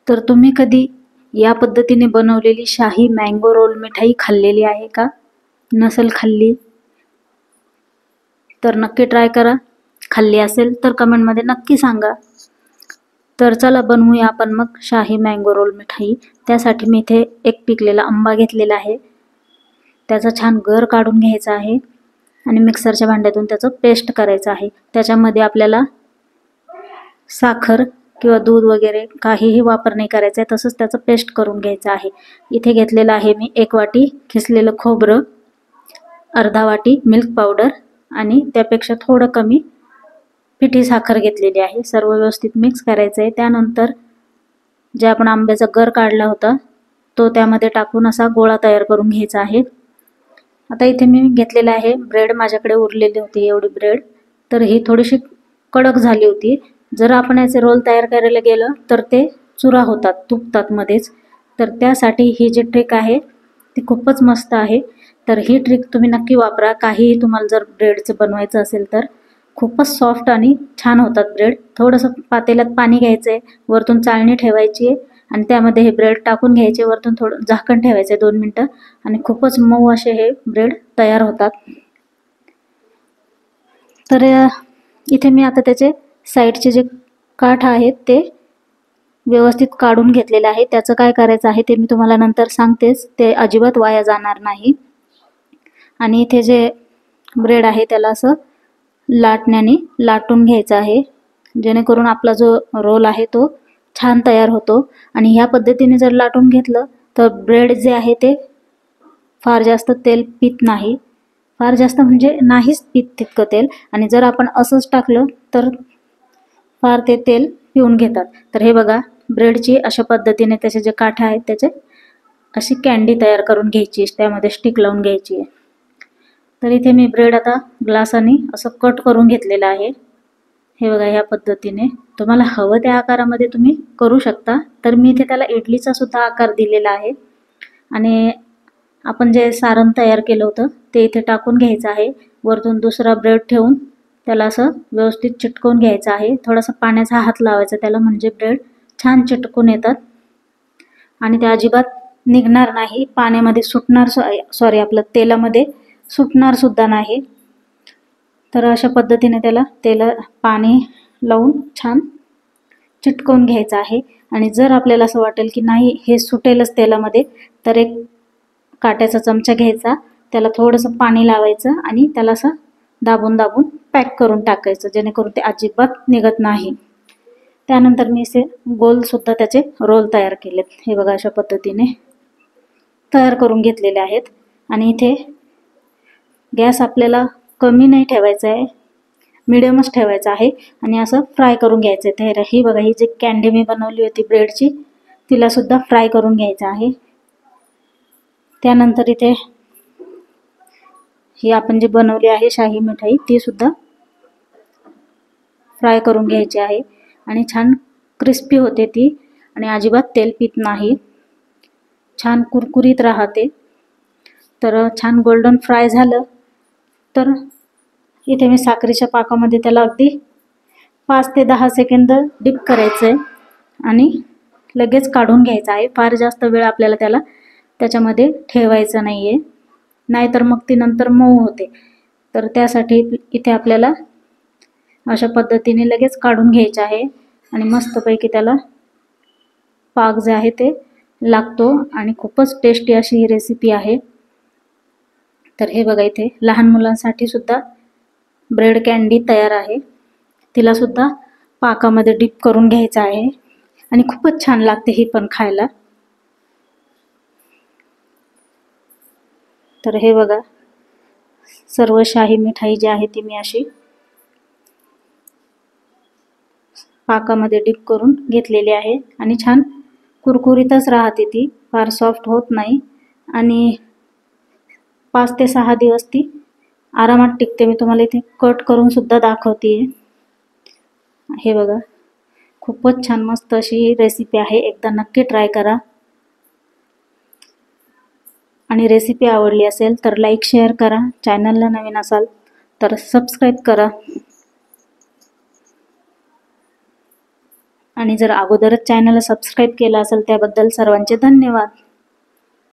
तर तुम्ही कधी या पद्धतीने बनवलेली शाही मँगो रोल मिठाई खाल्लेली आहे का? नसेल खाल्ली तर नक्की ट्राय करा. खाल्ली असेल तर कमेंटमध्ये नक्की सांगा. तर चला बनवूया आपण मग शाही मँगो रोल मिठाई. त्यासाठी मी इथे एक पिकलेला आंबा घेतलेला आहे. त्याचा छान गर काढून घ्यायचा आहे आणि मिक्सरच्या भांड्यातून त्याचं पेस्ट करायचं आहे. त्याच्यामध्ये आपल्याला साखर किंवा दूध वगैरे काहीही वापर नाही करायचा आहे. तसंच त्याचं पेस्ट करून घ्यायचं आहे. इथे घेतलेलं आहे मी 1 वाटी खिसलेलं खोबरं, अर्धा वाटी मिल्क पावडर आणि त्यापेक्षा थोडं कमी पिठी साखर घेतलेली आहे. सर्व व्यवस्थित मिक्स करायचं आहे. त्यानंतर जे आपण आंब्याचा गर काढला होता तो त्यामध्ये टाकून असा गोळा तयार करून घ्यायचा आहे. आता इथे मी घेतलेला आहे ब्रेड. माझ्याकडे उरलेली होती एवढी ब्रेड. तर ही थोडीशी कडक झाली होती. जर आपण याचे रोल तयार करायला गेलं तर ते चुरा होतात, तुटतात मध्येच. तर त्यासाठी ही जी ट्रिक आहे ती खूपच मस्त आहे. तर ही ट्रिक तुम्ही नक्की वापरा. काहीही तुम्हाला जर ब्रेडचं बनवायचं असेल तर खूपच सॉफ्ट आणि छान होतात ब्रेड. थोडंसं पातेल्यात पाणी घ्यायचं आहे, वरतून चाळणी ठेवायची आहे आणि त्यामध्ये हे ब्रेड टाकून घ्यायचे, वरतून थोडं झाकण ठेवायचं 2 मिनटं आणि खूपच मऊ असे हे ब्रेड तयार होतात. तर इथे मी आता त्याचे साईडचे जे काठ आहेत ते व्यवस्थित काढून घेतलेले आहे. त्याचं काय करायचं आहे ते मी तुम्हाला नंतर सांगतेच. ते अजिबात वाया जाणार नाही. आणि इथे जे ब्रेड आहे त्याला असं लाटण्याने लाटून घ्यायचं आहे, जेणेकरून आपला जो रोल आहे तो छान तयार होतो. आणि ह्या पद्धतीने जर लाटून घेतलं तर ब्रेड जे आहे ते फार जास्त तेल पित नाही. फार जास्त म्हणजे नाहीच पित तितकं तेल. आणि जर आपण असंच टाकलं तर फार ते तेल पिऊन घेतात. तर हे बघा, ब्रेडची अशा पद्धतीने त्याचे जे काठे आहेत त्याचे अशी कँडी तयार करून घ्यायची, त्यामध्ये स्टिक लावून घ्यायची आहे. तर इथे मी ब्रेड आता ग्लासाने असं कट करून घेतलेलं आहे. हे बघा, ह्या पद्धतीने तुम्हाला हवं त्या आकारामध्ये तुम्ही करू शकता. तर मी इथे त्याला इडलीचा सुद्धा आकार दिलेला आहे. आणि आपण जे सारण तयार केलं होतं ते इथे टाकून घ्यायचं आहे. वरतून दुसरा ब्रेड ठेवून त्याला असं व्यवस्थित चिटकवून घ्यायचं आहे. थोडासा पाण्याचा हात लावायचा त्याला, म्हणजे ब्रेड छान चिटकून येतात आणि ते अजिबात निघणार नाही. पाण्यामध्ये सुटणार, सॉरी आपलं तेलामध्ये सुटणार सुद्धा नाही. तर अशा पद्धतीने त्याला पाणी लावून छान चिटकवून घ्यायचं आहे. आणि जर आपल्याला असं वाटेल की नाही हे सुटेलच तेलामध्ये, तर एक काट्याचा चमचा घ्यायचा, त्याला थोडंसं पाणी लावायचं आणि त्याला असं दाबून दाबून पॅक करून टाकायचं, जेणेकरून ते अजिबात निघत नाही. त्यानंतर मी असे गोल सुद्धा त्याचे रोल तयार केलेत. हे बघा, अशा पद्धतीने तयार करून घेतलेले आहेत. आणि इथे गॅस आपल्याला कमी नाही ठेवायचा आहे, मिडियमच ठेवायचा आहे आणि असं फ्राय करून घ्यायचं आहे. तर ही बघा, ही जी कँडी मी बनवली होती ब्रेडची तिला सुद्धा फ्राय करून घ्यायचं आहे. त्यानंतर इथे ही आपण जी बनवली आहे शाही मिठाई ती सुद्धा फ्राय करून घ्यायची आहे. आणि छान क्रिस्पी होते ती आणि अजिबात तेल पित नाही, छान कुरकुरीत राहते. तर छान गोल्डन फ्राय झालं तर इथे मी साखरेच्या पाकामध्ये त्याला अगदी 5 ते 10 सेकंद डिप करायचं आहे आणि लगेच काढून घ्यायचं आहे. फार जास्त वेळ आपल्याला त्याला त्याच्यामध्ये ठेवायचं नाही आहे, नाहीतर मग ती नंतर मऊ होते. तर त्यासाठी इथे आपल्याला अशा पद्धतीने लगेच काढून घ्यायचं आहे आणि मस्तपैकी त्याला पाक जे आहे ते लागतो आणि खूपच टेस्टी अशी ही रेसिपी आहे. तर हे बघा, इथे लहान मुलांसाठी सुद्धा ब्रेड कँडी तयार आहे. तिला सुद्धा पाकामध्ये डिप करून घ्यायचं आहे आणि खूपच छान लागते ही पण खायला. तर हे बघा, सर्व शाही मिठाई जी आहे ती मी अशी पाकामध्ये डिप करून घेतलेली आहे आणि छान कुरकुरीतच राहते ती, फार सॉफ्ट होत नाही आणि 5 ते 6 दिवस ती आरामात टिकते. मी तुम्हाला इथे कट करून सुद्धा दाखवते. हे बघा, खूपच छान मस्त अशी रेसिपी आहे. एकदा नक्की ट्राय करा. आणि रेसिपी आवडली असेल तर लाईक शेअर करा. चॅनलला नवीन असाल तर सबस्क्राईब करा. आणि जर अगोदरच चॅनलला सबस्क्राईब केलं असेल त्याबद्दल सर्वांचे धन्यवाद.